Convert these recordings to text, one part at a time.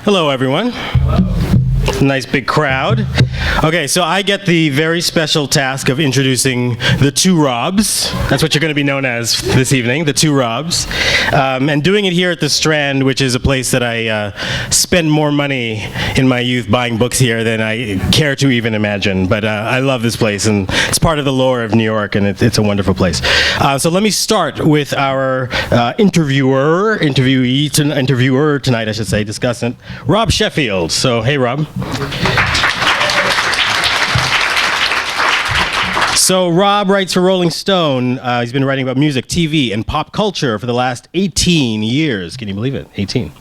Hello, everyone. Nice big crowd. Okay, so I get the very special task of introducing the two Robs. That's what you're going to be known as this evening, the two Robs. And doing it here at the Strand, which is a place that I spent more money in my youth buying books here than I care to even imagine. But I love this place, and it's part of the lore of New York, and it's a wonderful place. So let me start with our interviewer tonight, I should say, discussant, Rob Sheffield. So, hey, Rob. So Rob writes for Rolling Stone. He's been writing about music, TV, and pop culture for the last 18 years. Can you believe it? 18.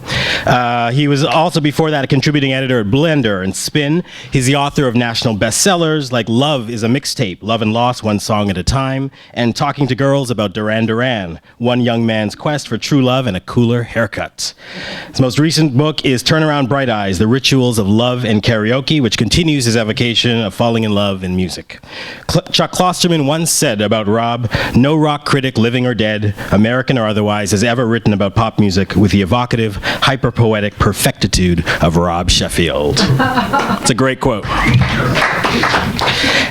He was also, before that, a contributing editor at Blender and Spin. He's the author of national bestsellers like Love is a Mixtape, Love and Loss, One Song at a Time, and Talking to Girls about Duran Duran, One Young Man's Quest for True Love and a Cooler Haircut. His most recent book is Turn Around Bright Eyes, The Rituals of Love and Karaoke, which continues his evocation of falling in love in music. Chuck Klosterman once said about Rob, no rock critic, living or dead, American or otherwise, has ever written about pop music with the evocative, hyper-poetic perfectitude of Rob Sheffield. It's a great quote.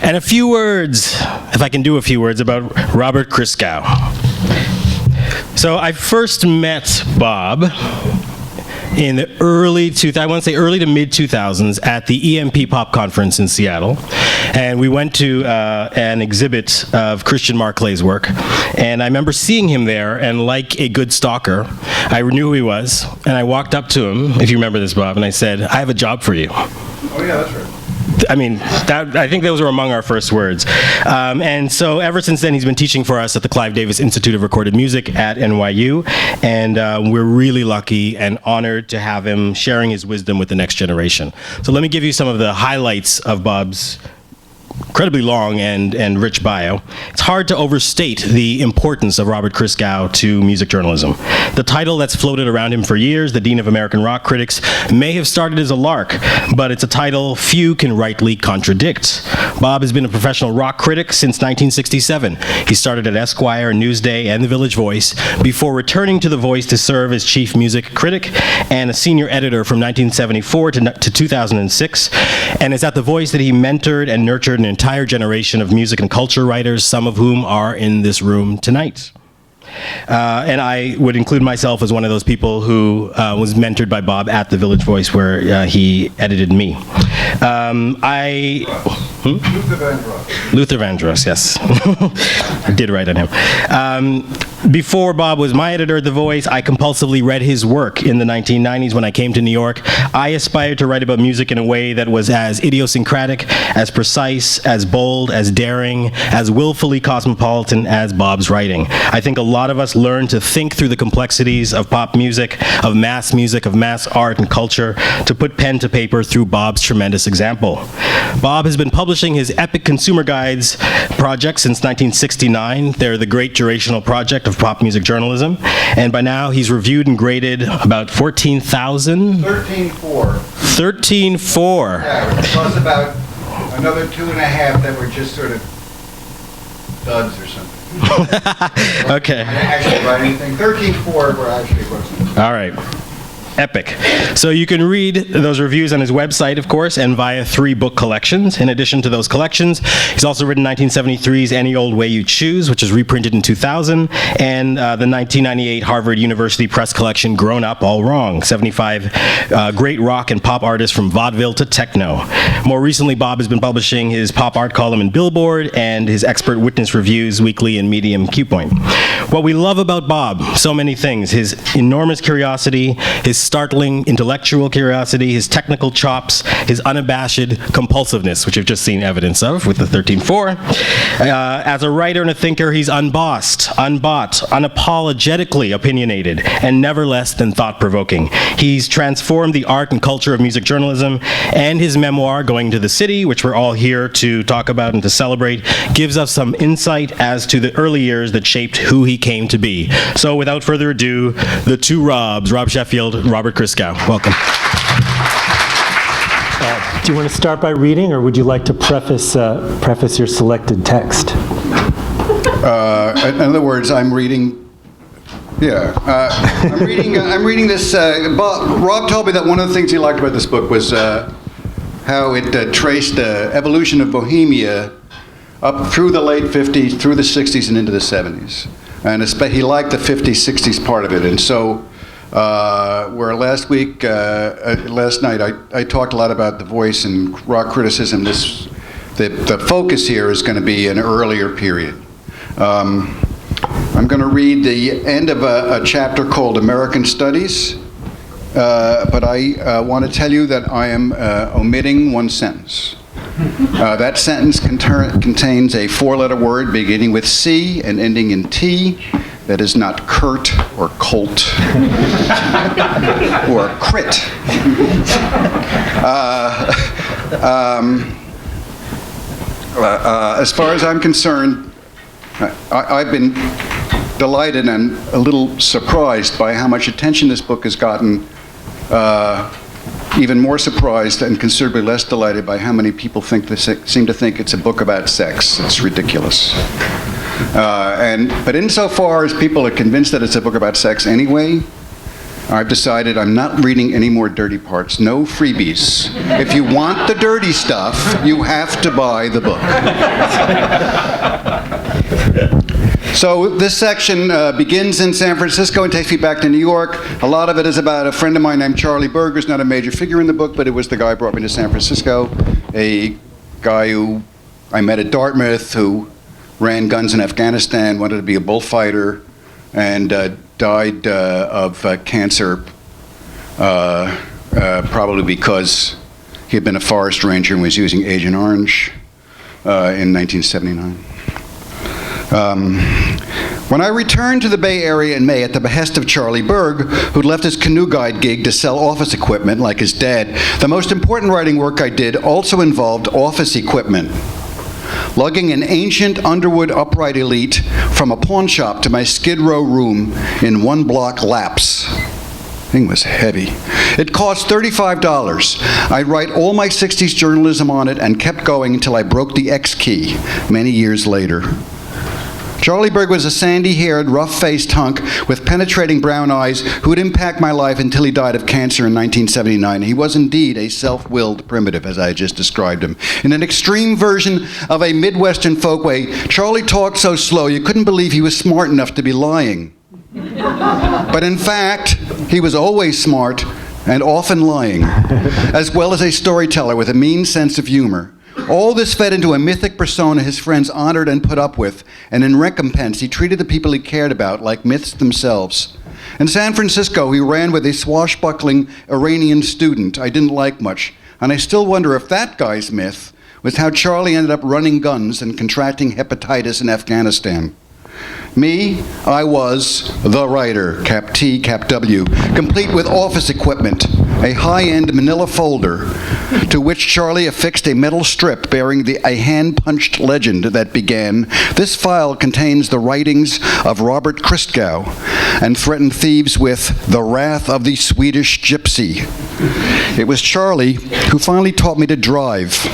And a few words, if I can do a few words, about Robert Christgau. So I first met Bob in the early to mid 2000s at the EMP Pop Conference in Seattle. And we went to an exhibit of Christian Marclay's work. And I remember seeing him there, and like a good stalker, I knew who he was. And I walked up to him, if you remember this, Bob, and I said, I have a job for you. Oh, yeah, that's right. I mean, I think those were among our first words. And so ever since then, he's been teaching for us at the Clive Davis Institute of Recorded Music at NYU. And we're really lucky and honored to have him sharing his wisdom with the next generation. So let me give you some of the highlights of Bob's incredibly long and rich bio. It's hard to overstate the importance of Robert Christgau to music journalism. The title that's floated around him for years, the Dean of American Rock Critics, may have started as a lark, but it's a title few can rightly contradict. Bob has been a professional rock critic since 1967. He started at Esquire, Newsday, and The Village Voice before returning to The Voice to serve as chief music critic and a senior editor from 1974 to 2006. And it's at The Voice that he mentored and nurtured an entire generation of music and culture writers, some of whom are in this room tonight. And I would include myself as one of those people who was mentored by Bob at The Village Voice, where he edited me. Luther Vandross, yes. I did write on him. Before Bob was my editor at The Voice, I compulsively read his work in the 1990s when I came to New York. I aspired to write about music in a way that was as idiosyncratic, as precise, as bold, as daring, as willfully cosmopolitan as Bob's writing. I think a lot of us learn to think through the complexities of pop music, of mass art and culture, to put pen to paper through Bob's tremendous example. Bob has been publishing his epic consumer guides project since 1969. They're the great durational project of pop music journalism, and by now he's reviewed and graded about 14,000? 13.4. 13.4. Yeah, plus about another 2.5 that were just sort of duds or something. Okay. I didn't actually write anything. 13.4 were actually wasn't. All right. Epic. So you can read those reviews on his website, of course, and via 3 book collections. In addition to those collections, he's also written 1973's Any Old Way You Choose, which was reprinted in 2000, and the 1998 Harvard University Press collection, Grown Up All Wrong, 75 great rock and pop artists from vaudeville to techno. More recently, Bob has been publishing his pop art column in Billboard and his expert witness reviews weekly in Medium Q-Point. What we love about Bob, so many things, his enormous curiosity, his startling intellectual curiosity, his technical chops, his unabashed compulsiveness, which you've just seen evidence of with the 13.4. As a writer and a thinker, he's unbossed, unbought, unapologetically opinionated, and never less than thought-provoking. He's transformed the art and culture of music journalism, and his memoir, Going to the City, which we're all here to talk about and to celebrate, gives us some insight as to the early years that shaped who he came to be. So without further ado, the two Robs, Rob Sheffield, Robert Christgau. Welcome. Do you want to start by reading, or would you like to preface your selected text? In other words, I'm reading Yeah, I'm reading this. Rob told me that one of the things he liked about this book was how it traced the evolution of Bohemia up through the late 50s, through the 60s, and into the 70s. And he liked the 50s, 60s part of it. And so, where last night, I talked a lot about The Voice and rock criticism. The focus here is going to be an earlier period. I'm going to read the end of a chapter called American Studies, but I want to tell you that I am omitting one sentence. That sentence contains a four-letter word beginning with C and ending in T. That is not Kurt or Colt or Crit. As far as I'm concerned, I've been delighted and a little surprised by how much attention this book has gotten. Even more surprised and considerably less delighted by how many people seem to think it's a book about sex. It's ridiculous. But insofar as people are convinced that it's a book about sex anyway, I've decided I'm not reading any more dirty parts. No freebies. If you want the dirty stuff, you have to buy the book. So this section begins in San Francisco and takes me back to New York. A lot of it is about a friend of mine named Charlie Berg, who's not a major figure in the book, but it was the guy who brought me to San Francisco, a guy who I met at Dartmouth, who ran guns in Afghanistan, wanted to be a bullfighter, and died of cancer, probably because he had been a forest ranger and was using Agent Orange in 1979. When I returned to the Bay Area in May at the behest of Charlie Berg, who'd left his canoe guide gig to sell office equipment like his dad, the most important writing work I did also involved office equipment. Lugging an ancient Underwood upright Elite from a pawn shop to my Skid Row room in one block lapse. Thing was heavy. It cost $35. I'd write all my 60s journalism on it and kept going until I broke the X key many years later. Charlie Berg was a sandy-haired, rough-faced hunk with penetrating brown eyes who would impact my life until he died of cancer in 1979. He was indeed a self-willed primitive, as I just described him. In an extreme version of a Midwestern folkway, Charlie talked so slow you couldn't believe he was smart enough to be lying. But in fact, he was always smart and often lying, as well as a storyteller with a mean sense of humor. All this fed into a mythic persona his friends honored and put up with, and in recompense, he treated the people he cared about like myths themselves. In San Francisco, he ran with a swashbuckling Iranian student I didn't like much, and I still wonder if that guy's myth was how Charlie ended up running guns and contracting hepatitis in Afghanistan. Me, I was the writer, cap T, cap W, complete with office equipment, a high-end manila folder, to which Charlie affixed a metal strip bearing a hand-punched legend that began, "This file contains the writings of Robert Christgau," and threatened thieves with "the wrath of the Swedish gypsy." It was Charlie who finally taught me to drive.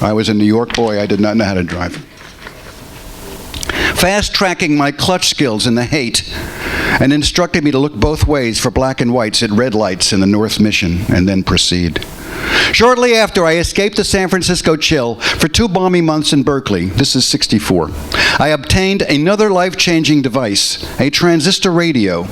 I was a New York boy, I did not know how to drive. Fast-tracking my clutch skills in the hate, and instructed me to look both ways for black and whites at red lights in the North Mission, and then proceed. Shortly after, I escaped the San Francisco chill for 2 balmy months in Berkeley. This is 64. I obtained another life-changing device, a transistor radio.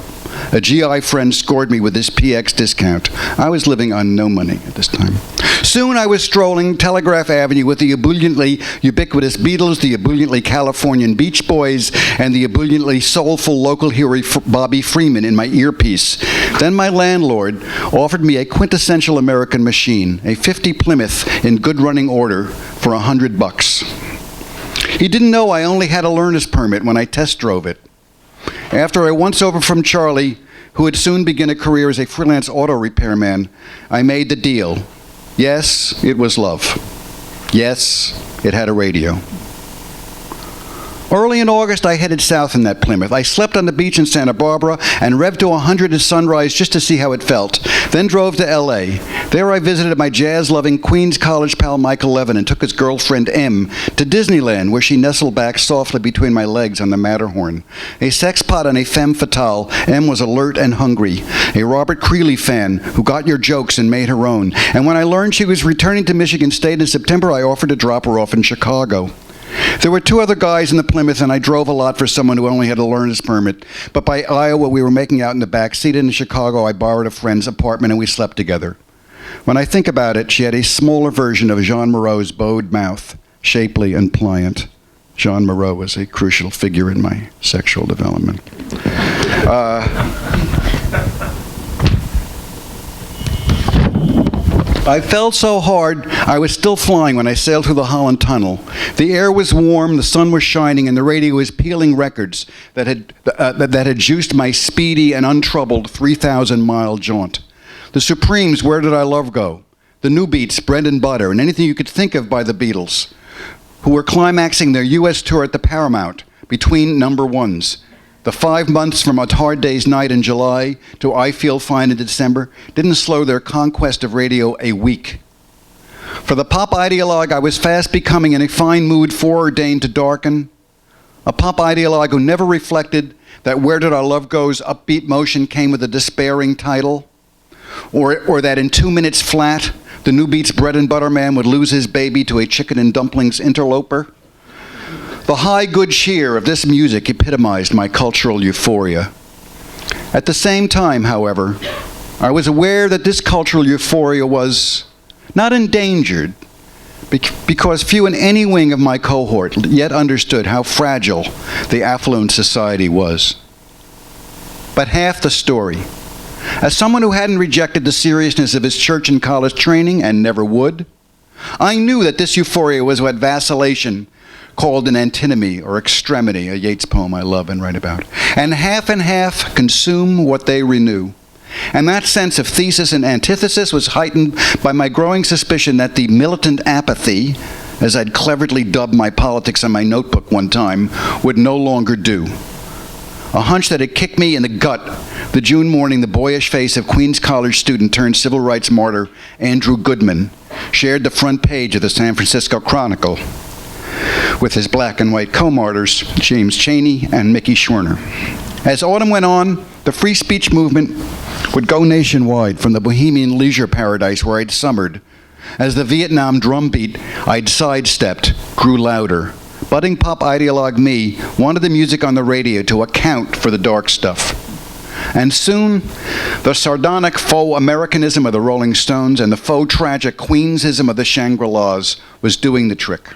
A GI friend scored me with his PX discount. I was living on no money at this time. Soon I was strolling Telegraph Avenue with the ebulliently ubiquitous Beatles, the ebulliently Californian Beach Boys, and the ebulliently soulful local hero Bobby Freeman in my earpiece. Then my landlord offered me a quintessential American machine, a 50 Plymouth in good running order, for $100. He didn't know I only had a learner's permit when I test drove it. After a once-over from Charlie, who would soon begin a career as a freelance auto repairman, I made the deal. Yes, it was love. Yes, it had a radio. Early in August, I headed south in that Plymouth. I slept on the beach in Santa Barbara and revved to 100 at sunrise just to see how it felt. Then drove to L.A. There I visited my jazz-loving Queens College pal Michael Levin and took his girlfriend M to Disneyland, where she nestled back softly between my legs on the Matterhorn. A sexpot and a femme fatale, M was alert and hungry. A Robert Creeley fan who got your jokes and made her own. And when I learned she was returning to Michigan State in September, I offered to drop her off in Chicago. There were 2 other guys in the Plymouth, and I drove a lot for someone who only had a learner's permit. But by Iowa, we were making out in the back seat. In Chicago, I borrowed a friend's apartment, and we slept together. When I think about it, she had a smaller version of Jean Moreau's bowed mouth, shapely and pliant. Jean Moreau was a crucial figure in my sexual development. I felt so hard, I was still flying when I sailed through the Holland Tunnel. The air was warm, the sun was shining, and the radio was peeling records that had juiced my speedy and untroubled 3,000-mile jaunt. The Supremes, Where Did Our Love Go? The New Beats, Bread and Butter, and anything you could think of by the Beatles, who were climaxing their U.S. tour at the Paramount between number ones. The 5 months from A Hard Day's Night in July to I Feel Fine in December didn't slow their conquest of radio a week. For the pop ideologue I was fast becoming in a fine mood foreordained to darken, a pop ideologue who never reflected that Where Did Our Love Go's upbeat motion came with a despairing title, or that in 2 minutes flat, the New Beats Bread and Butter man would lose his baby to a chicken and dumplings interloper. The high good cheer of this music epitomized my cultural euphoria. At the same time, however, I was aware that this cultural euphoria was not endangered, because few in any wing of my cohort yet understood how fragile the affluent society was. But half the story. As someone who hadn't rejected the seriousness of his church and college training, and never would, I knew that this euphoria was what vacillation called an antinomy or extremity, a Yeats poem I love and write about. And half consume what they renew. And that sense of thesis and antithesis was heightened by my growing suspicion that the militant apathy, as I'd cleverly dubbed my politics on my notebook one time, would no longer do. A hunch that had kicked me in the gut the June morning the boyish face of Queens College student turned civil rights martyr Andrew Goodman shared the front page of the San Francisco Chronicle with his black and white co-martyrs, James Chaney and Mickey Schwerner. As autumn went on, the free speech movement would go nationwide from the bohemian leisure paradise where I'd summered, as the Vietnam drumbeat I'd sidestepped grew louder. Budding pop ideologue me wanted the music on the radio to account for the dark stuff. And soon, the sardonic faux Americanism of the Rolling Stones and the faux tragic Queensism of the Shangri-Las was doing the trick.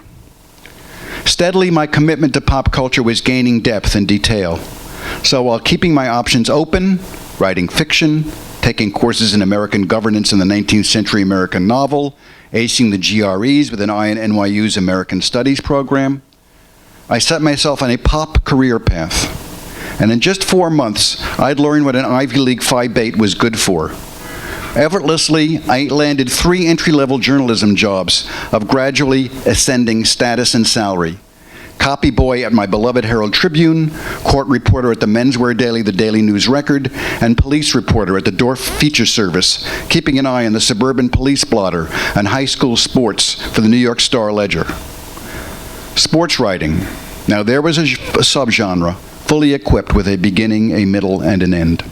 Steadily, my commitment to pop culture was gaining depth and detail. So while keeping my options open, writing fiction, taking courses in American governance in the 19th century American novel, acing the GREs with an eye on NYU's American Studies program, I set myself on a pop career path. And in just 4 months, I'd learned what an Ivy League Phi Beta was good for. Effortlessly, I landed 3 entry-level journalism jobs of gradually ascending status and salary. Copy boy at my beloved Herald Tribune, court reporter at the menswear daily, the Daily News Record, and police reporter at the Dorf Feature Service, keeping an eye on the suburban police blotter and high school sports for the New York Star Ledger. Sports writing. Now there was a subgenre, fully equipped with a beginning, a middle, and an end.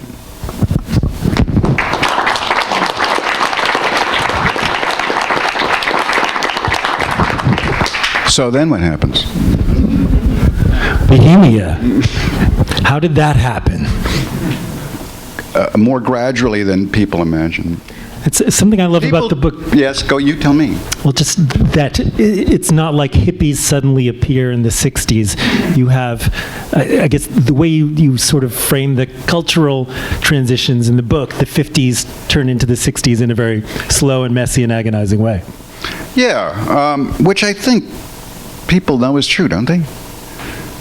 So then what happens? Bohemia. How did that happen? More gradually than people imagine. It's something I love about the book. Yes, go, you tell me. Well, just that it's not like hippies suddenly appear in the 60s. You have, I guess, the way you sort of frame the cultural transitions in the book, the 50s turn into the 60s in a very slow and messy and agonizing way. Yeah, which I think people know is true, don't they?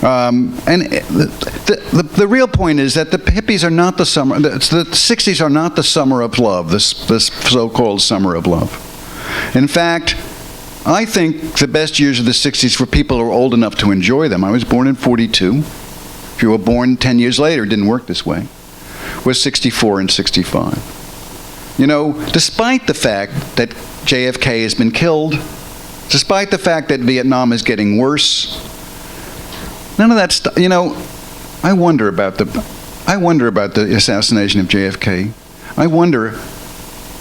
And the real point is that the hippies are not the summer, the 60s are not the summer of love, this so-called summer of love. In fact, I think the best years of the 60s for people who are old enough to enjoy them, I was born in 42. If you were born 10 years later, it didn't work this way, was 64 and 65. You know, despite the fact that JFK has been killed, despite the fact that Vietnam is getting worse, none of that stuff, you know, I wonder about the assassination of JFK. I wonder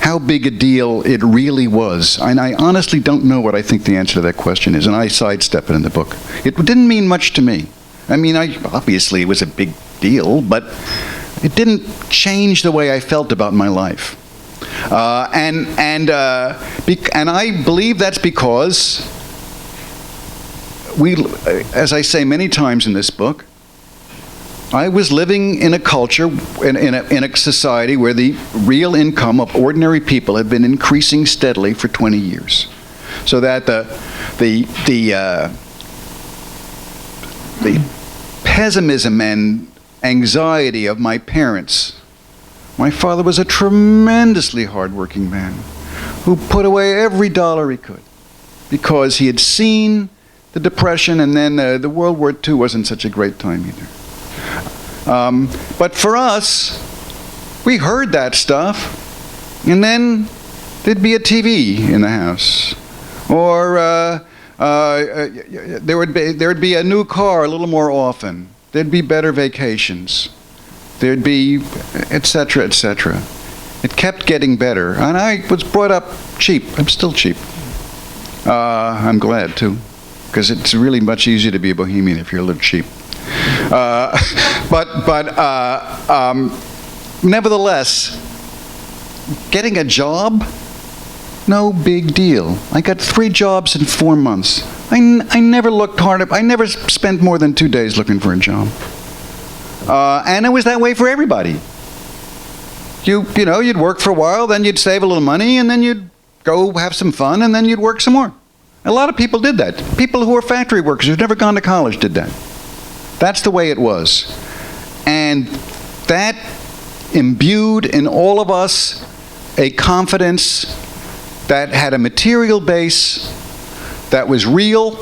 how big a deal it really was. And I honestly don't know what I think the answer to that question is, and I sidestep it in the book. It didn't mean much to me. I mean, obviously it was a big deal, but it didn't change the way I felt about my life. And I believe that's because as I say many times in this book, I was living in a culture, in a society where the real income of ordinary people had been increasing steadily for 20 years, so that the pessimism and anxiety of my parents. My father was a tremendously hardworking man who put away every dollar he could because he had seen the Depression, and then the World War II wasn't such a great time either. But for us, we heard that stuff, and then there'd be a TV in the house, or there'd be a new car a little more often. There'd be better vacations. There'd be, etc., etc. It kept getting better, and I was brought up cheap. I'm still cheap. I'm glad too, because it's really much easier to be a bohemian if you're a little cheap. Nevertheless, getting a job, no big deal. I got 3 jobs in 4 months. I never looked hard. I never spent more than 2 days looking for a job. And it was that way for everybody. You know, you'd work for a while, then you'd save a little money, and then you'd go have some fun, and then you'd work some more. A lot of people did that. People who were factory workers who'd never gone to college did that. That's the way it was. And that imbued in all of us a confidence that had a material base that was real.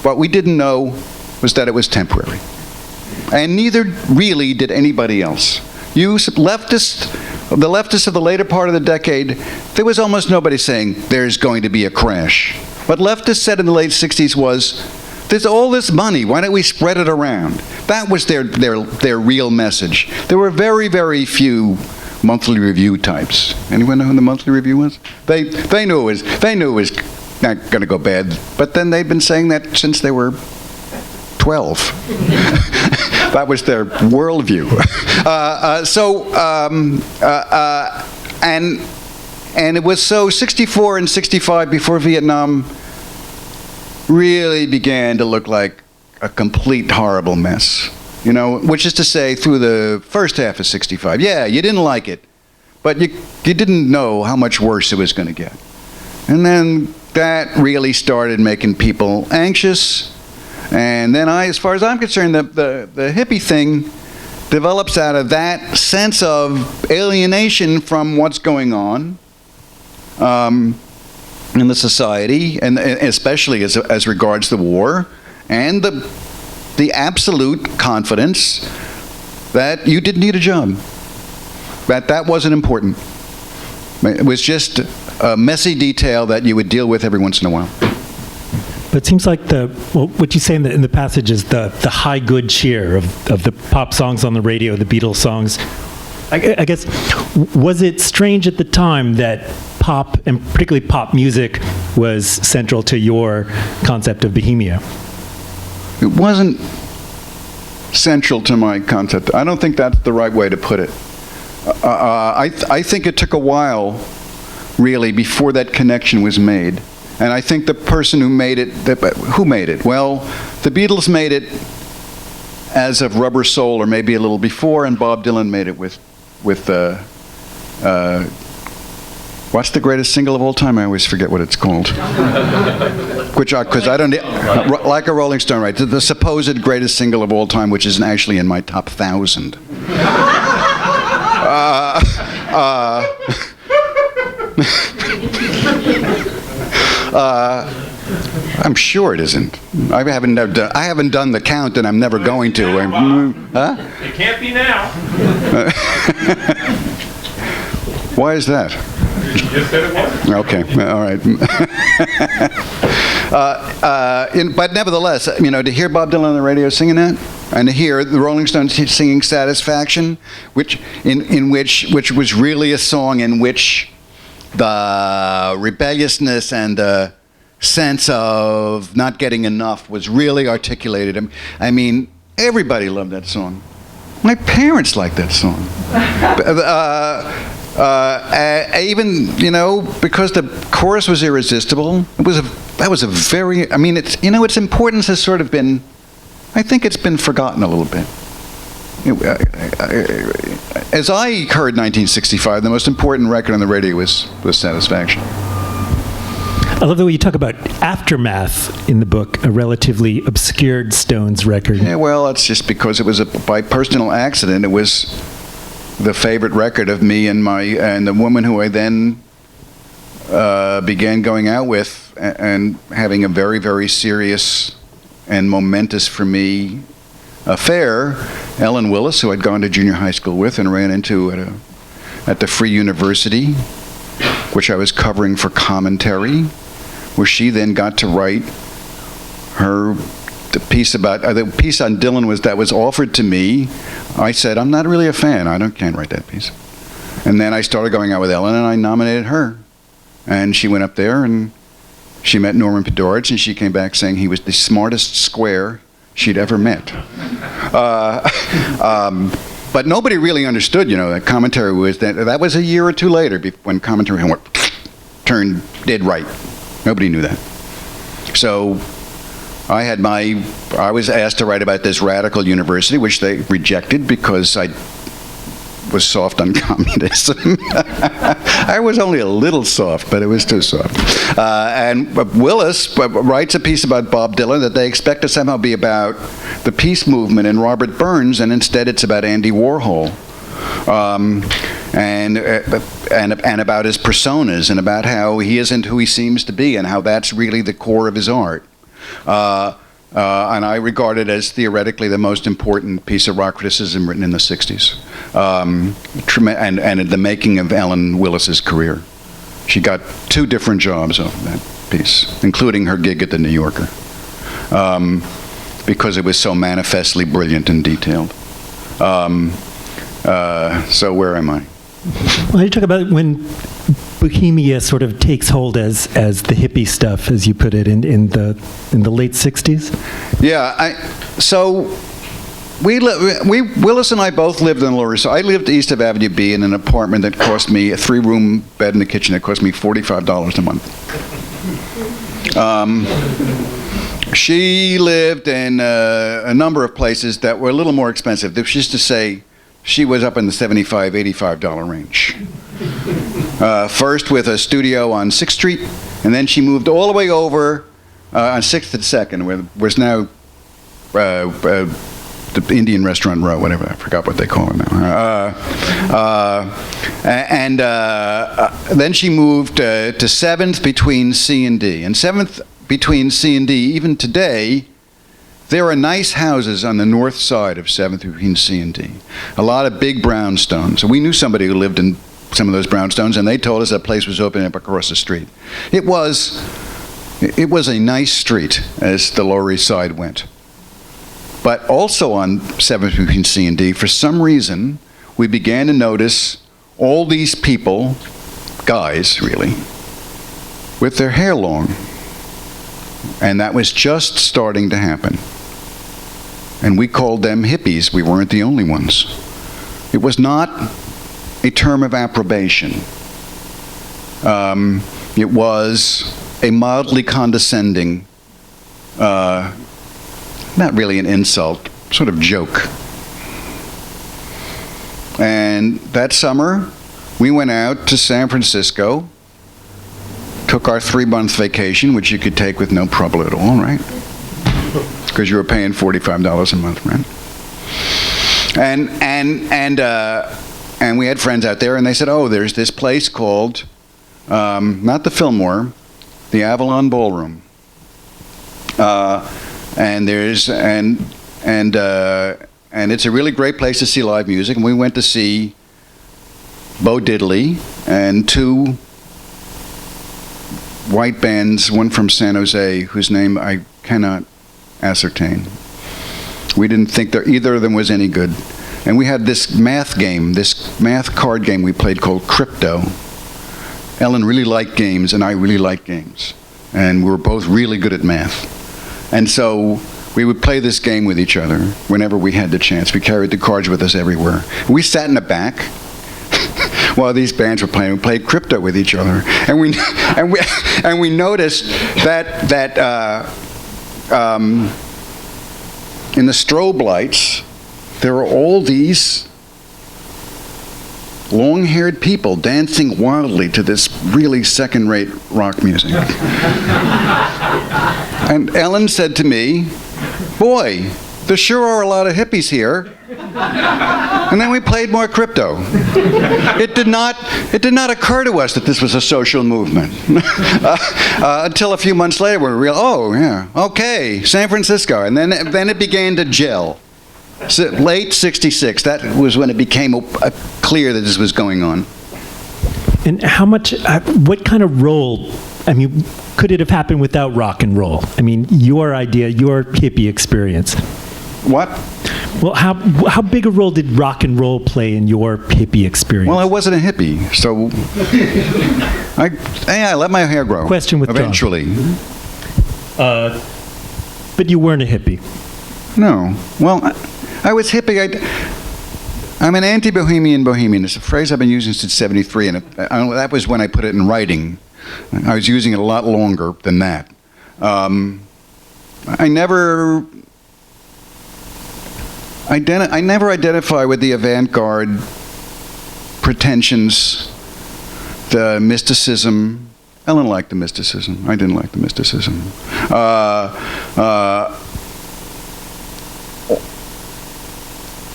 What we didn't know was that it was temporary. And neither really did anybody else. The leftists of the later part of the decade, there was almost nobody saying there's going to be a crash. What leftists said in the late 60s was, there's all this money, why don't we spread it around? That was their real message. There were very, very few monthly review types. Anyone know who the monthly review was? They knew it was not going to go bad, but then they've been saying that since they were 12. That was their worldview. And it was so 64 and 65 before Vietnam really began to look like a complete horrible mess. You know, which is to say, through the first half of 65, yeah, you didn't like it, but you didn't know how much worse it was going to get. And then that really started making people anxious. And then as far as I'm concerned, the hippie thing develops out of that sense of alienation from what's going on in the society, and especially as regards the war, and the absolute confidence that you didn't need a job, that wasn't important. It was just a messy detail that you would deal with every once in a while. But it seems like what you say in the passage is the high good cheer of the pop songs on the radio, the Beatles songs. I guess, was it strange at the time that pop, and particularly pop music, was central to your concept of Bohemia? It wasn't central to my concept. I don't think that's the right way to put it. I think it took a while, really, before that connection was made. And I think the person who made it, who made it? Well, the Beatles made it as of Rubber Soul, or maybe a little before, and Bob Dylan made it with what's the greatest single of all time? I always forget what it's called. Because I don't, like a Rolling Stone, right? The supposed greatest single of all time, which isn't actually in my top 1,000. I'm sure it isn't. I haven't done the count, and I'm never going to. Huh? It can't be now. Why is that? You just said it was. Okay, all right. But nevertheless, you know, to hear Bob Dylan on the radio singing that, and to hear the Rolling Stones singing "Satisfaction," which was really a song in which the rebelliousness and the sense of not getting enough was really articulated. I mean, everybody loved that song. My parents liked that song. Even, you know, because the chorus was irresistible. That was a very, I mean, it's, you know, its importance has sort of been, I think it's been forgotten a little bit. As I heard 1965, the most important record on the radio was Satisfaction. I love the way you talk about Aftermath in the book, a relatively obscured Stones record. Yeah, well, that's just because it was by personal accident. It was the favorite record of me and the woman who I then began going out with and having a very, very serious and momentous for me affair. Ellen Willis, who I'd gone to junior high school with and ran into at the Free University, which I was covering for commentary, where she then got to write the piece on Dylan was offered to me. I said, I'm not really a fan. Can't write that piece. And then I started going out with Ellen, and I nominated her. And she went up there, and she met Norman Podhoretz, and she came back saying he was the smartest square she'd ever met. But nobody really understood, you know, that commentary was that was a year or two later when commentary turned dead right. Nobody knew that. So I was asked to write about this radical university, which they rejected because I was soft on communism. I was only a little soft, but it was too soft. And Willis writes a piece about Bob Dylan that they expect to somehow be about the peace movement and Robert Burns, and instead it's about Andy Warhol. And about his personas, and about how he isn't who he seems to be, and how that's really the core of his art. And I regard it as theoretically the most important piece of rock criticism written in the 60s. And the making of Ellen Willis's career. She got 2 different jobs off that piece, including her gig at the New Yorker, because it was so manifestly brilliant and detailed. So where am I? Well, you talk about when Bohemia sort of takes hold as the hippie stuff, as you put it, in the late 60s? Yeah, so Willis and I both lived in the Lower East Side. I lived east of Avenue B in an apartment that cost me a 3-room bed and a kitchen that cost me $45 a month. She lived in a number of places that were a little more expensive. Which is to say, she was up in the $75, $85 range. First with a studio on 6th Street, and then she moved all the way over on 6th and 2nd, where was now the Indian Restaurant Row, whatever, I forgot what they call it now. Then she moved to 7th between C and D. And 7th between C and D, even today, there are nice houses on the north side of 7th between C and D. A lot of big brownstones. We knew somebody who lived in some of those brownstones, and they told us that place was opening up across the street. It was a nice street as the Lower East Side went. But also on 7th between C and D, for some reason, we began to notice all these people, guys really, with their hair long. And that was just starting to happen. And we called them hippies. We weren't the only ones. It was not a term of approbation. It was a mildly condescending, not really an insult, sort of joke. And that summer, we went out to San Francisco, took our 3-month vacation, which you could take with no trouble at all, right? Because you were paying $45 a month rent. And we had friends out there, and they said, oh, there's this place called, not the Fillmore, the Avalon Ballroom. And it's a really great place to see live music. And we went to see Bo Diddley and 2 white bands, one from San Jose, whose name I cannot ascertain. We didn't think that either of them was any good. And we had this math card game we played called Crypto. Ellen really liked games, and I really liked games. And we were both really good at math. And so we would play this game with each other whenever we had the chance. We carried the cards with us everywhere. We sat in the back while these bands were playing. We played Crypto with each other. And we noticed that in the strobe lights, there were all these long-haired people dancing wildly to this really second-rate rock music. And Ellen said to me, "Boy, there sure are a lot of hippies here." And then we played more Crypto. It did not occur to us that this was a social movement until a few months later, when we realized, oh yeah, okay, San Francisco, and then it began to gel. So, late '66, that was when it became clear that this was going on. And what kind of role, I mean, could it have happened without rock and roll? I mean, your idea, your hippie experience. What? Well, how big a role did rock and roll play in your hippie experience? Well, I wasn't a hippie, so I let my hair grow. Question with eventually. But you weren't a hippie. No. Well, I was hippie. I'm an anti-bohemian bohemian. It's a phrase I've been using since '73, and that was when I put it in writing. I was using it a lot longer than that. I never identify with the avant-garde pretensions, the mysticism. Ellen liked the mysticism. I didn't like the mysticism.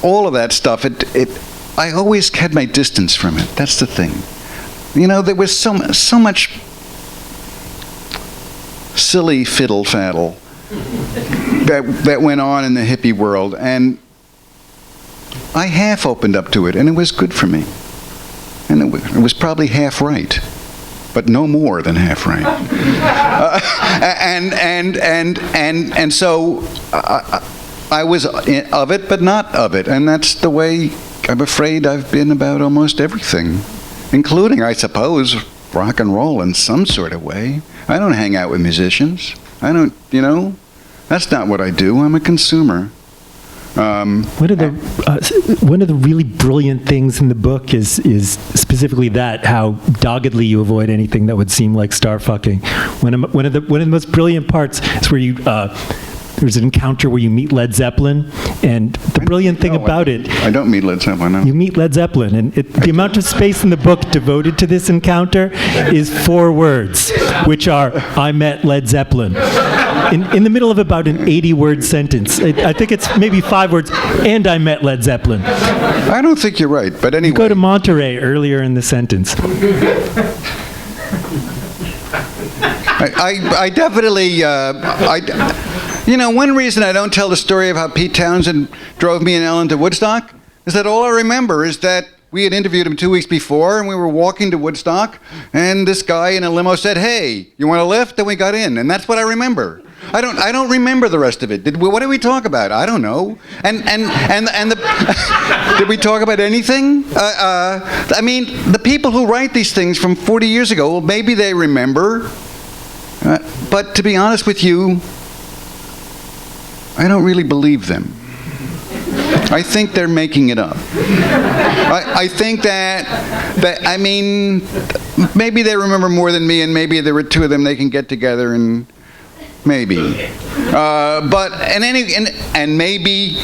All of that stuff, I always had my distance from it. That's the thing. You know, there was so much silly fiddle-faddle that went on in the hippie world, and I half opened up to it, and it was good for me. And it was probably half right, but no more than half right. And so I was of it, but not of it. And that's the way, I'm afraid, I've been about almost everything, including, I suppose, rock and roll in some sort of way. I don't hang out with musicians. I don't, that's not what I do. I'm a consumer. One of the really brilliant things in the book is specifically that, how doggedly you avoid anything that would seem like star fucking. One of the most brilliant parts is where there's an encounter where you meet Led Zeppelin, and the brilliant thing about it... I don't meet Led Zeppelin, no. You meet Led Zeppelin, and the amount of space in the book devoted to this encounter is 4 words, which are, "I met Led Zeppelin." In the middle of about an 80-word sentence. I think it's maybe 5 words, "and I met Led Zeppelin." I don't think you're right, but anyway... You go to Monterey earlier in the sentence. I definitely... one reason I don't tell the story of how Pete Townsend drove me and Ellen to Woodstock is that all I remember is that we had interviewed him 2 weeks before, and we were walking to Woodstock, and this guy in a limo said, "Hey, you want a lift?" And we got in, and that's what I remember. I don't remember the rest of it. What did we talk about? I don't know. And did we talk about anything? I mean, the people who write these things from 40 years ago, well, maybe they remember. But to be honest with you, I don't really believe them. I think they're making it up. I think that I mean, maybe they remember more than me, and maybe there were 2 of them they can get together and maybe. But maybe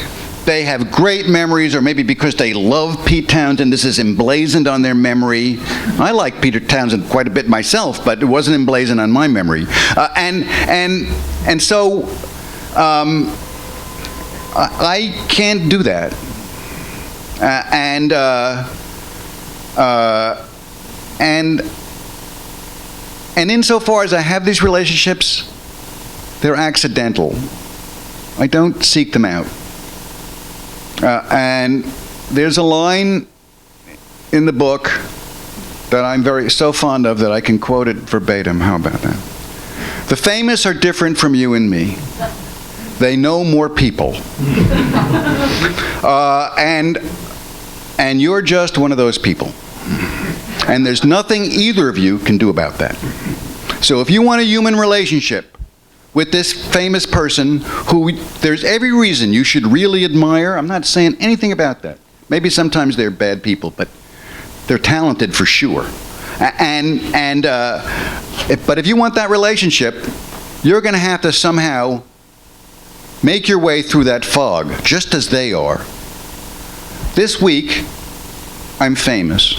they have great memories, or maybe because they love Pete Townsend, this is emblazoned on their memory. I like Peter Townsend quite a bit myself, but it wasn't emblazoned on my memory. And so. I can't do that. And insofar as I have these relationships, they're accidental. I don't seek them out. And there's a line in the book that I'm so fond of that I can quote it verbatim. How about that? The famous are different from you and me. They know more people. And you're just one of those people. And there's nothing either of you can do about that. So if you want a human relationship with this famous person who there's every reason you should really admire, I'm not saying anything about that. Maybe sometimes they're bad people, but they're talented for sure. But if you want that relationship, you're going to have to somehow make your way through that fog, just as they are. This week, I'm famous.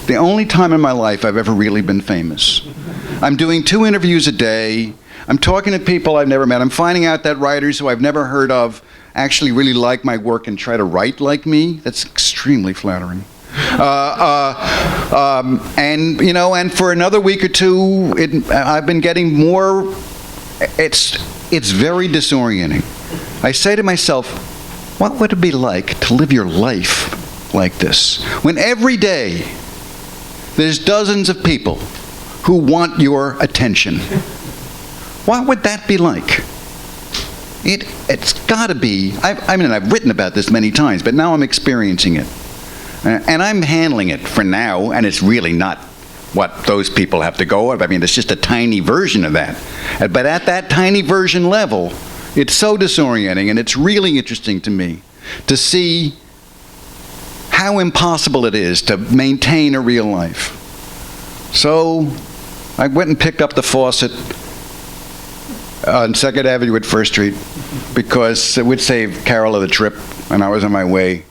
The only time in my life I've ever really been famous. I'm doing 2 interviews a day. I'm talking to people I've never met. I'm finding out that writers who I've never heard of actually really like my work and try to write like me. That's extremely flattering. And for another week or two, I've been getting more. It's very disorienting. I say to myself, what would it be like to live your life like this? When every day there's dozens of people who want your attention. What would that be like? It's got to be. I've written about this many times, but now I'm experiencing it. And I'm handling it for now, and it's really not what those people have to go of. I mean, it's just a tiny version of that. But at that tiny version level, it's so disorienting, and it's really interesting to me to see how impossible it is to maintain a real life. So I went and picked up the faucet on 2nd Avenue at 1st Street because it would save Carol the trip, and I was on my way.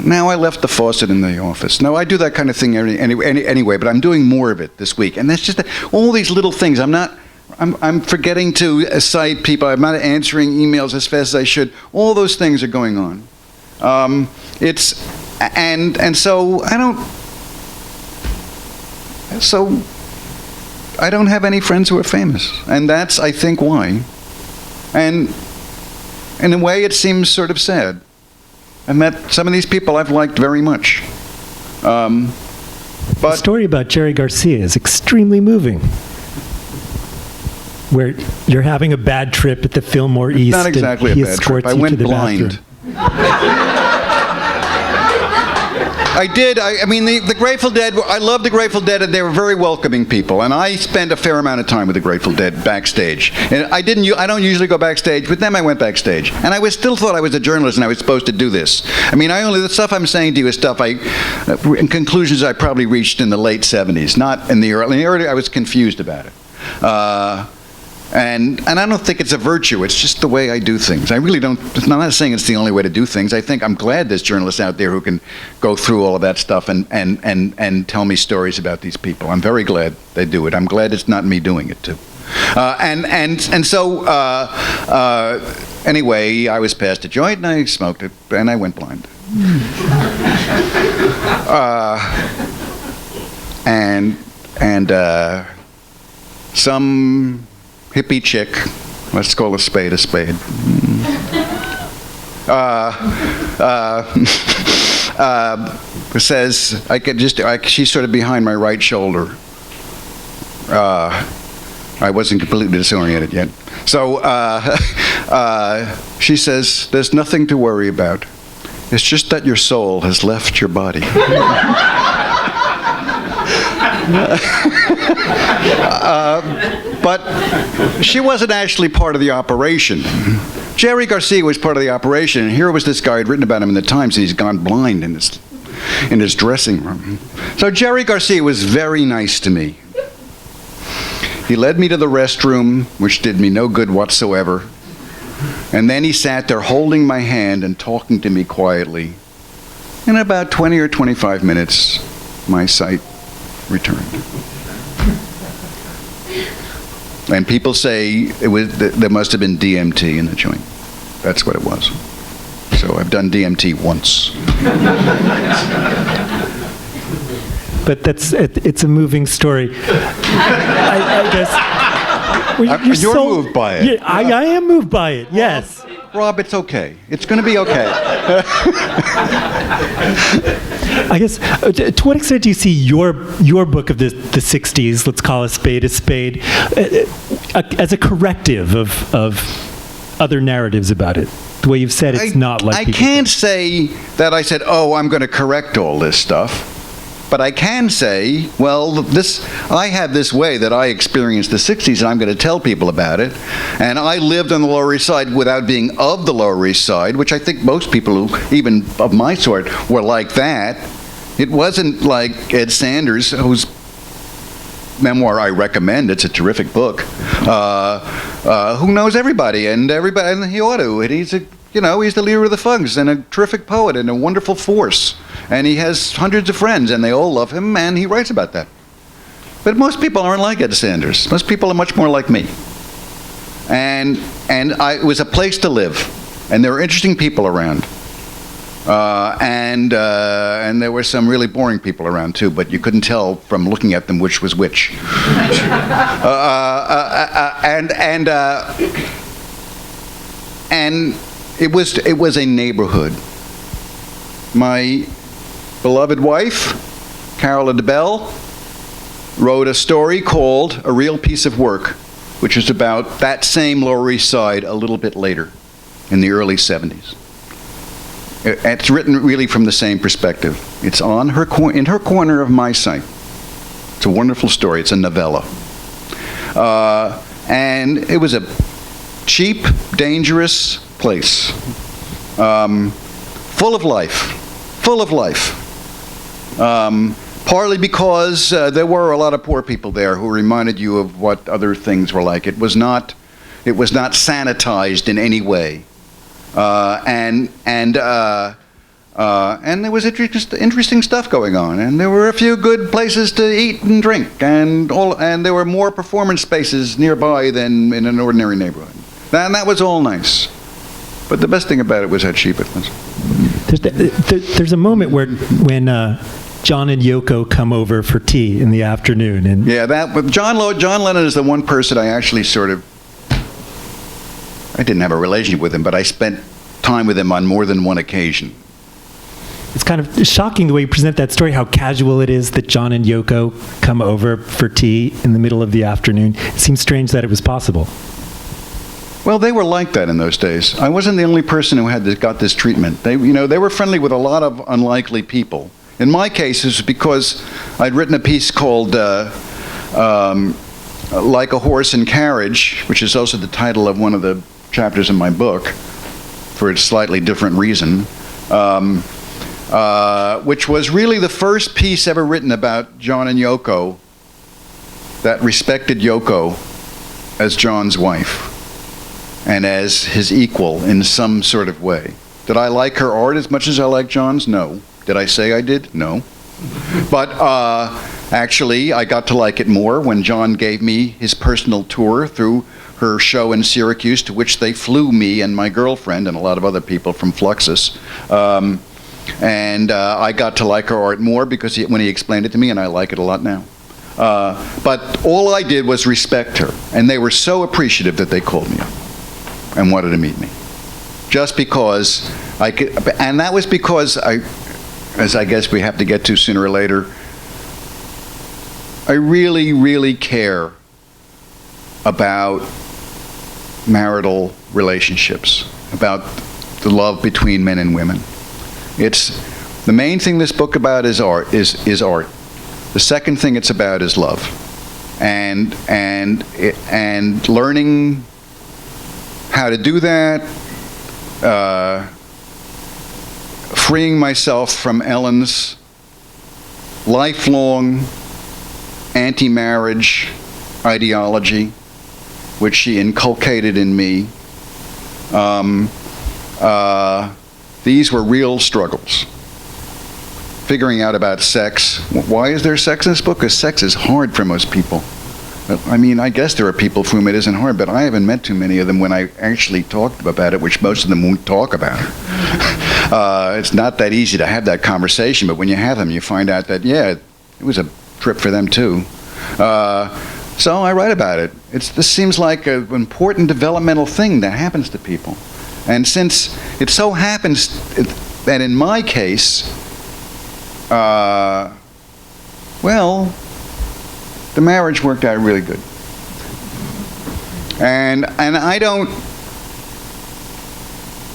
Now I left the faucet in the office. No, I do that kind of thing anyway, but I'm doing more of it this week. And that's just all these little things. I'm forgetting to cite people. I'm not answering emails as fast as I should. All those things are going on. So I don't have any friends who are famous. And that's, I think, why. And in a way, it seems sort of sad. I met some of these people I've liked very much. But the story about Jerry Garcia is extremely moving. Where you're having a bad trip at the Fillmore East. Not exactly a bad trip. I went blind. I did. I mean, the Grateful Dead, I love the Grateful Dead, and they were very welcoming people. And I spent a fair amount of time with the Grateful Dead backstage. And I don't usually go backstage, but then I went backstage. And I still thought I was a journalist and I was supposed to do this. I mean, the stuff I'm saying to you is stuff in conclusions I probably reached in the late 70s, not in the early. In the early, I was confused about it. And I don't think it's a virtue. It's just the way I do things. I really don't. I'm not saying it's the only way to do things. I think I'm glad there's journalists out there who can go through all of that stuff and tell me stories about these people. I'm very glad they do it. I'm glad it's not me doing it too. So anyway, I was passed a joint and I smoked it and I went blind. Some hippie chick, let's call a spade, says, she's sort of behind my right shoulder. I wasn't completely disoriented yet. So she says, there's nothing to worry about. It's just that your soul has left your body. But she wasn't actually part of the operation. Jerry Garcia was part of the operation, and here was this guy who'd written about him in the Times, and he's gone blind in his dressing room. So Jerry Garcia was very nice to me. He led me to the restroom, which did me no good whatsoever. And then he sat there holding my hand and talking to me quietly. In about 20 or 25 minutes, my sight returned. And people say there must have been DMT in the joint. That's what it was. So I've done DMT once. But it's a moving story. I guess. You're moved by it. Yeah, I am moved by it, yes. Rob, it's okay. It's going to be okay. I guess, to what extent do you see your book of the 60s, let's call a spade, as a corrective of other narratives about it? The way you've said it's not like I people can't think. say that I said, oh, I'm going to correct all this stuff. But I can say, well, I have this way that I experienced the 60s, and I'm going to tell people about it. And I lived on the Lower East Side without being of the Lower East Side, which I think most people who, even of my sort, were like that. It wasn't like Ed Sanders, whose memoir I recommend. It's a terrific book. Who knows everybody, and he ought to. And he's he's the leader of the Fugs, and a terrific poet, and a wonderful force. And he has hundreds of friends, and they all love him, and he writes about that. But most people aren't like Ed Sanders. Most people are much more like me. And it was a place to live, and there were interesting people around. And there were some really boring people around too, but you couldn't tell from looking at them which was which. And it was a neighborhood. My beloved wife, Carola DeBell, wrote a story called A Real Piece of Work, which is about that same Lower East Side a little bit later, in the early 70s. It's written really from the same perspective. It's in her corner of my site. It's a wonderful story. It's a novella. And it was a cheap, dangerous place. Full of life. Partly because there were a lot of poor people there who reminded you of what other things were like. It was not sanitized in any way. And there was interesting stuff going on, and there were a few good places to eat and drink, and there were more performance spaces nearby than in an ordinary neighborhood. And that was all nice. But the best thing about it was how cheap it was. There's a moment when John and Yoko come over for tea in the afternoon, and but John Lennon is the one person I actually I didn't have a relationship with him, but I spent time with him on more than one occasion. It's kind of shocking the way you present that story, how casual it is that John and Yoko come over for tea in the middle of the afternoon. It seems strange that it was possible. Well, they were like that in those days. I wasn't the only person who got this treatment. They were friendly with a lot of unlikely people. In my case, it was because I'd written a piece called Like a Horse and Carriage, which is also the title of one of the chapters in my book, for a slightly different reason, which was really the first piece ever written about John and Yoko that respected Yoko as John's wife and as his equal in some sort of way. Did I like her art as much as I like John's? No. Did I say I did? No. But actually, I got to like it more when John gave me his personal tour through her show in Syracuse, to which they flew me and my girlfriend and a lot of other people from Fluxus. And I got to like her art more because when he explained it to me, and I like it a lot now. But all I did was respect her, and they were so appreciative that they called me up and wanted to meet me. Just because I could, and that was because as I guess we have to get to sooner or later, I really, really care about marital relationships, about the love between men and women. It's the main thing this book about is art. Is art. The second thing it's about is love, and learning how to do that. Freeing myself from Ellen's lifelong anti-marriage ideology, which she inculcated in me. These were real struggles. Figuring out about sex. Why is there sex in this book? Because sex is hard for most people. I mean, I guess there are people for whom it isn't hard, but I haven't met too many of them when I actually talked about it, which most of them won't talk about it. It's not that easy to have that conversation, but when you have them, you find out that, yeah, it was a trip for them too. So I write about it. This seems like an important developmental thing that happens to people. And since it so happens that in my case, well, the marriage worked out really good. And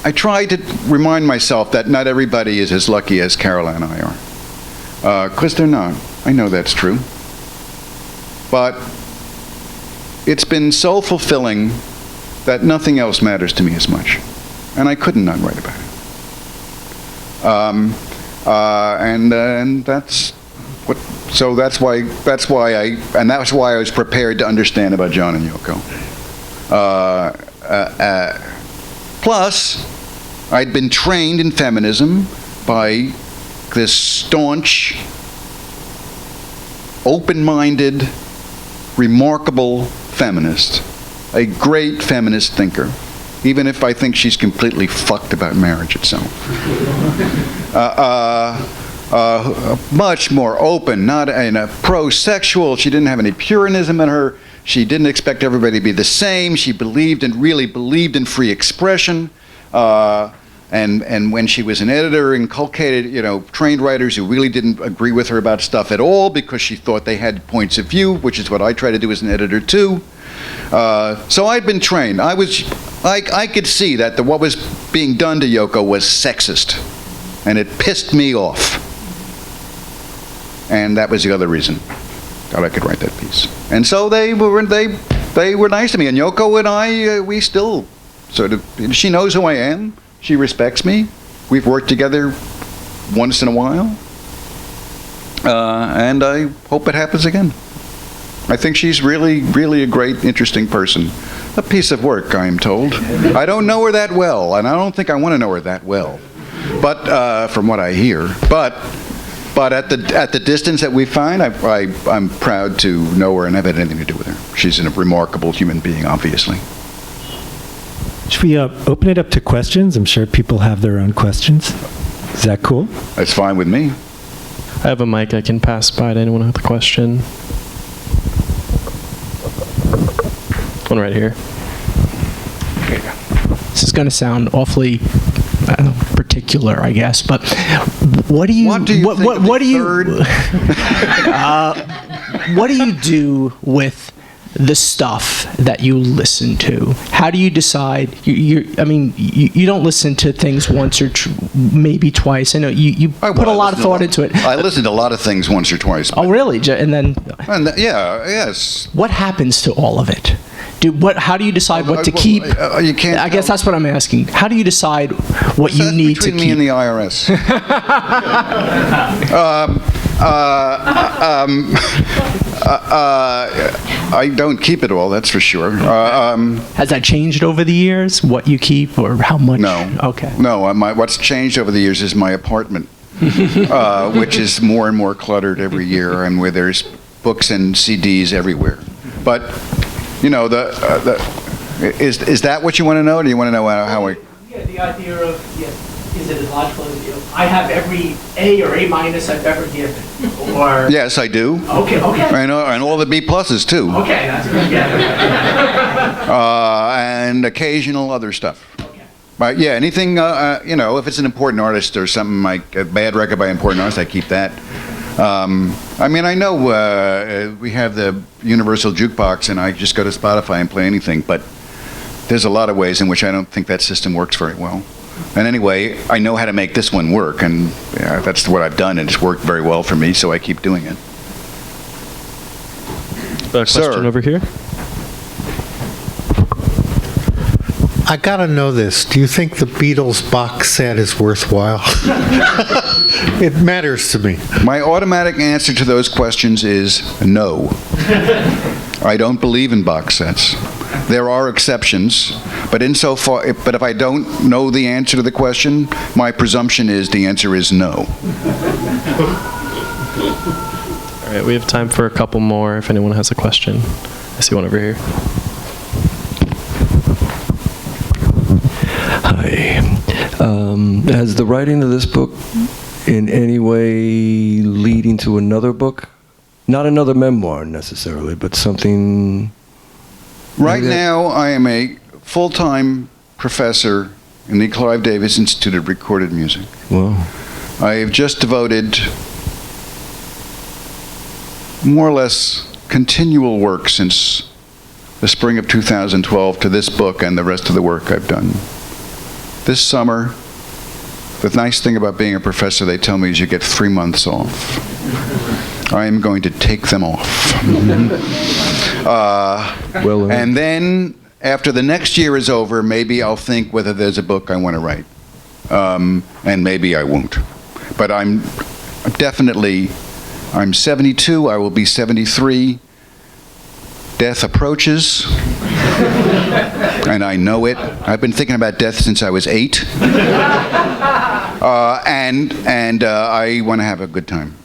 I try to remind myself that not everybody is as lucky as Carol and I are. Because they're not. I know that's true. But it's been so fulfilling that nothing else matters to me as much. And I couldn't not write about it. And that's what. So that's why I was prepared to understand about John and Yoko. Plus, I'd been trained in feminism by this staunch, open-minded, remarkable feminist, a great feminist thinker, even if I think she's completely fucked about marriage itself. Much more open, not in a pro-sexual. She didn't have any Puritanism in her. She didn't expect everybody to be the same. She really believed in free expression. And when she was an editor, inculcated, trained writers who really didn't agree with her about stuff at all because she thought they had points of view, which is what I try to do as an editor too. So I'd been trained. I could see that what was being done to Yoko was sexist, and it pissed me off. And that was the other reason that I could write that piece. And so they were nice to me. And Yoko and I, we still sort of. She knows who I am. She respects me. We've worked together once in a while. And I hope it happens again. I think she's really, really a great, interesting person. A piece of work, I am told. I don't know her that well, and I don't think I want to know her that well. But from what I hear. But at the distance that we find, I'm proud to know her and have had anything to do with her. She's a remarkable human being, obviously. Should we open it up to questions? I'm sure people have their own questions. Is that cool? That's fine with me. I have a mic I can pass by to anyone with a question. One right here. Here you go. This is going to sound awfully particular, I guess, but what do you what do you do with the stuff that you listen to? How do you decide? You don't listen to things once or maybe twice. I know you put a lot of thought into it. I listen to a lot of things once or twice. Oh, really? And then? Yes. What happens to all of it? How do you decide what to keep? You can't. I guess that's what I'm asking. How do you decide what you need to keep? Between me and the IRS. I don't keep it all, that's for sure. Has that changed over the years, what you keep or how much? No. Okay. No, what's changed over the years is my apartment, which is more and more cluttered every year, and where there's books and CDs everywhere. But, is that what you want to know, or do you want to know how I... Yeah, the idea of, is it as logical as I have every A or A minus I've ever given? Or Yes, I do. Okay. And all the B pluses, too. Okay, that's good. Yeah. And occasional other stuff. Okay. But yeah, anything, if it's an important artist or something like a bad record by an important artist, I keep that. I know we have the universal jukebox, and I just go to Spotify and play anything, but there's a lot of ways in which I don't think that system works very well. And anyway, I know how to make this one work, and that's what I've done, and it's worked very well for me, so I keep doing it. A question over here. I gotta know this. Do you think the Beatles box set is worthwhile? It matters to me. My automatic answer to those questions is no. I don't believe in box sets. There are exceptions, but if I don't know the answer to the question, my presumption is the answer is no. All right, we have time for a couple more if anyone has a question. I see one over here. Hi. Has the writing of this book in any way leading to another book? Not another memoir necessarily, but something... Right now, I am a full-time professor in the Clive Davis Institute of Recorded Music. Wow. I have just devoted more or less continual work since the spring of 2012 to this book and the rest of the work I've done. This summer, the nice thing about being a professor, they tell me, is you get 3 months off. I am going to take them off. And then, after the next year is over, maybe I'll think whether there's a book I want to write. And maybe I won't. But I'm 72, I will be 73. Death approaches, and I know it. I've been thinking about death since I was 8. And I want to have a good time.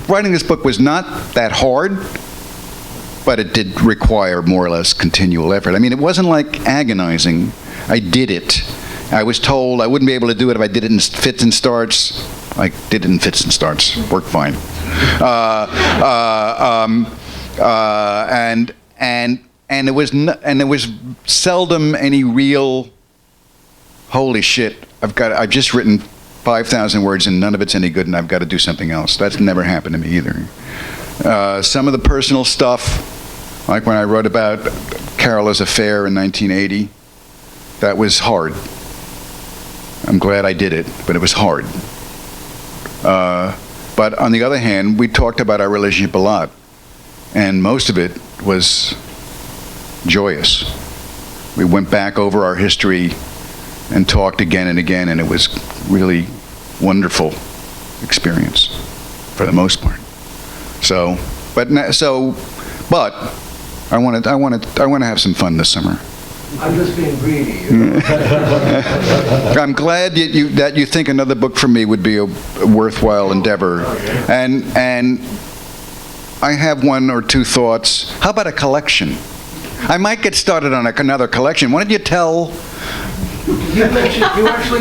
Writing this book was not that hard, but it did require more or less continual effort. I mean, it wasn't like agonizing. I did it. I was told I wouldn't be able to do it if I did it in fits and starts. I did it in fits and starts. Worked fine. And there was seldom any real. Holy shit! I've just written 5,000 words and none of it's any good, and I've got to do something else. That's never happened to me either. Some of the personal stuff, like when I wrote about Carola's affair in 1980, that was hard. I'm glad I did it, but it was hard. But on the other hand, we talked about our relationship a lot, and most of it was joyous. We went back over our history and talked again and again, and it was really wonderful experience for the most part. But I want to have some fun this summer. I'm just being greedy. I'm glad that you think another book from me would be a worthwhile endeavor, and I have 1 or 2 thoughts. How about a collection? I might get started on another collection. Why don't you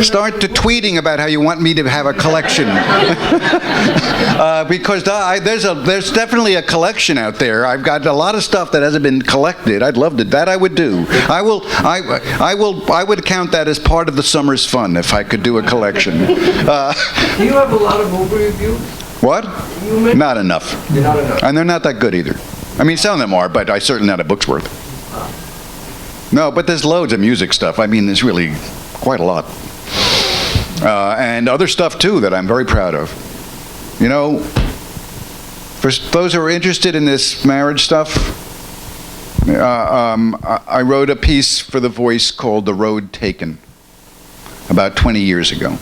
start to tweeting about how you want me to have a collection? Because there's definitely a collection out there. I've got a lot of stuff that hasn't been collected. I'd love to. That I would do. I would count that as part of the summer's fun if I could do a collection. Do you have a lot of movie reviews? What? Not enough. Not enough. And they're not that good either. I mean, some of them are, but I certainly not a book's worth. No, but there's loads of music stuff. I mean, there's really quite a lot. And other stuff, too, that I'm very proud of. You know, for those who are interested in this marriage stuff, I wrote a piece for The Voice called The Road Taken about 20 years ago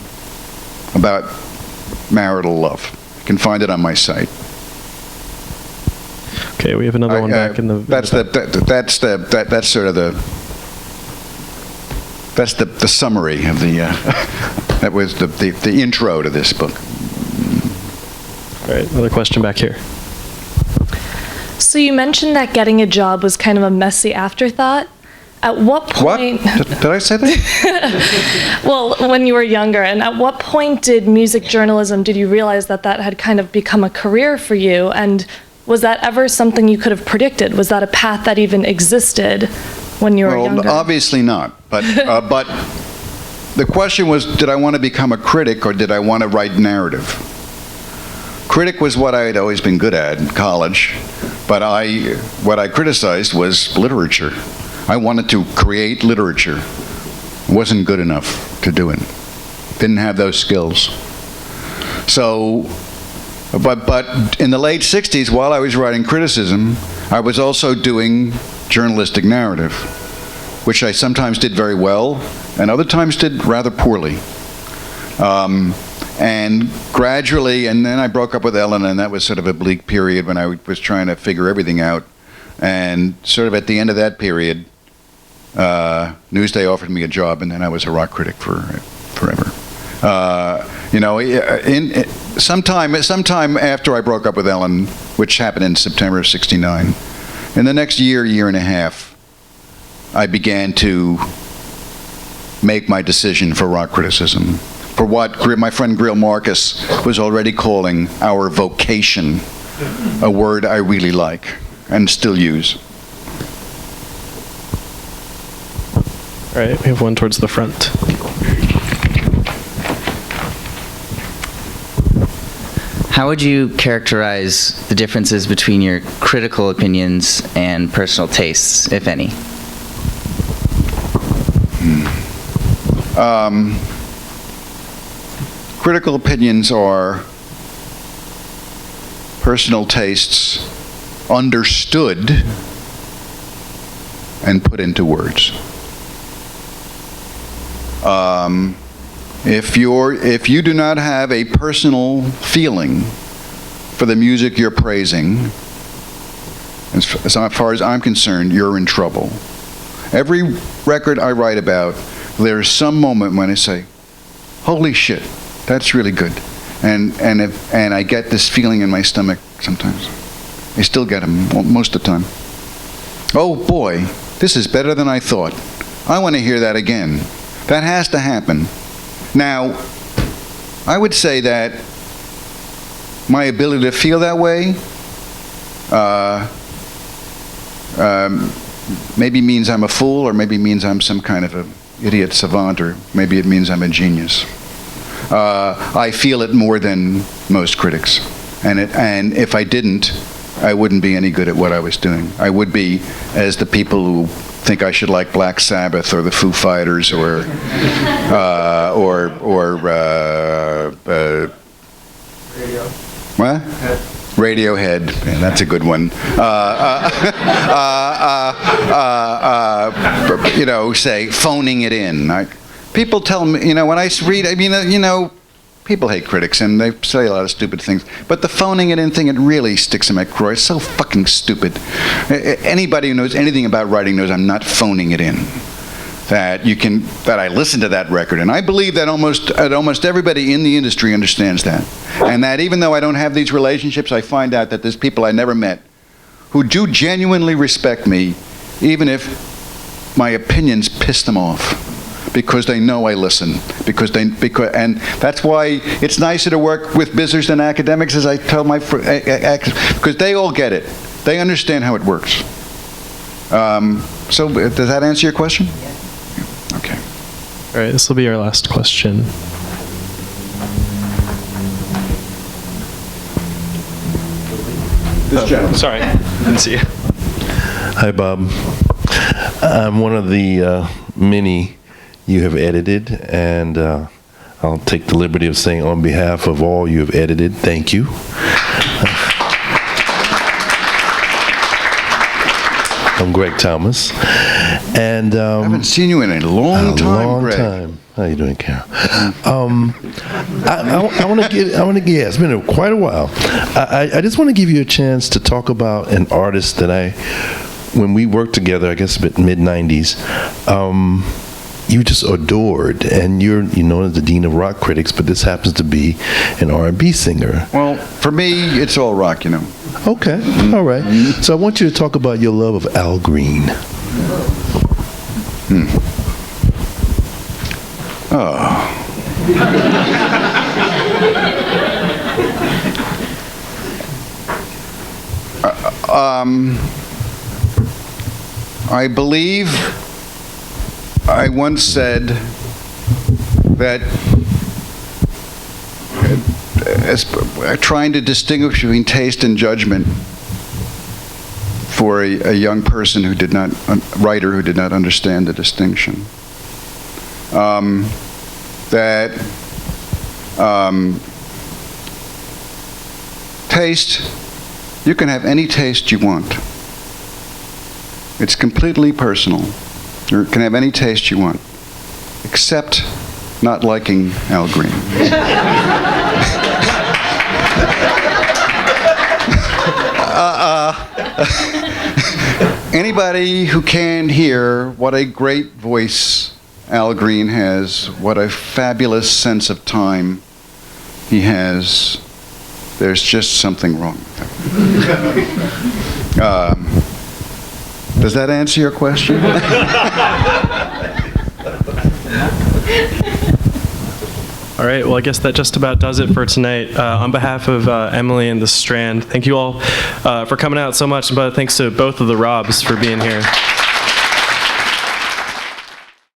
about marital love. You can find it on my site. Okay, we have another one back in the. That's sort of the summary of the. That was the intro to this book. All right, another question back here. So you mentioned that getting a job was kind of a messy afterthought. At what point? What? Did I say that? Well, when you were younger, and at what point did music journalism? Did you realize that had kind of become a career for you? And was that ever something you could have predicted? Was that a path that even existed when you were younger? Well, obviously not. But the question was, did I want to become a critic or did I want to write narrative? Critic was what I had always been good at in college, but what I criticized was literature. I wanted to create literature. Wasn't good enough to do it. Didn't have those skills. So. But in the late 60s, while I was writing criticism, I was also doing journalistic narrative, which I sometimes did very well, and other times did rather poorly. And gradually, and then I broke up with Ellen, and that was sort of a bleak period when I was trying to figure everything out. And sort of at the end of that period, Newsday offered me a job, and then I was a rock critic forever. Sometime after I broke up with Ellen, which happened in September of '69, in the next year and a half, I began to make my decision for rock criticism, for what my friend Grill Marcus was already calling our vocation, a word I really like and still use. All right, we have one towards the front. How would you characterize the differences between your critical opinions and personal tastes, if any? Critical opinions are personal tastes understood and put into words. If you do not have a personal feeling for the music you're praising, as far as I'm concerned, you're in trouble. Every record I write about, there's some moment when I say, "Holy shit, that's really good," and I get this feeling in my stomach sometimes. I still get them most of the time. Oh boy, this is better than I thought. I want to hear that again. That has to happen. Now, I would say that my ability to feel that way maybe means I'm a fool, or maybe means I'm some kind of an idiot savant, or maybe it means I'm a genius. I feel it more than most critics, and if I didn't, I wouldn't be any good at what I was doing. I would be as the people who think I should like Black Sabbath or the Foo Fighters or what? Radiohead. Yeah, that's a good one. Say phoning it in. People tell me, when I read, people hate critics and they say a lot of stupid things, but the phoning it in thing, it really sticks in my craw. It's so fucking stupid. Anybody who knows anything about writing knows I'm not phoning it in. That I listen to that record, and I believe that almost everybody in the industry understands that, and that even though I don't have these relationships, I find out that there's people I never met who do genuinely respect me, even if my opinions piss them off, because they know I listen, and that's why it's nicer to work with business than academics, as I tell my because they all get it, they understand how it works. So does that answer your question? Yeah. Okay. All right, this will be our last question. This gentleman. Sorry, didn't see you. Hi, Bob. I'm one of the many you have edited, and I'll take the liberty of saying on behalf of all you have edited, thank you. I'm Greg Thomas, and I haven't seen you in a long time, Greg. How you doing, Carol? I want to give. It's been quite a while. I just want to give you a chance to talk about an artist that when we worked together, I guess mid '90s. You just adored, and you're known as the dean of rock critics, but this happens to be an R&B singer. Well, for me, it's all rock, Okay, all right. So I want you to talk about your love of Al Green. I believe I once said that trying to distinguish between taste and judgment for a young person a writer who did not understand the distinction. Taste, you can have any taste you want. It's completely personal. You can have any taste you want, except not liking Al Green. Anybody who can hear what a great voice Al Green has, what a fabulous sense of time he has, there's just something wrong with him. Does that answer your question? All right, well, I guess that just about does it for tonight. On behalf of Emily and the Strand, thank you all for coming out so much, but thanks to both of the Robs for being here.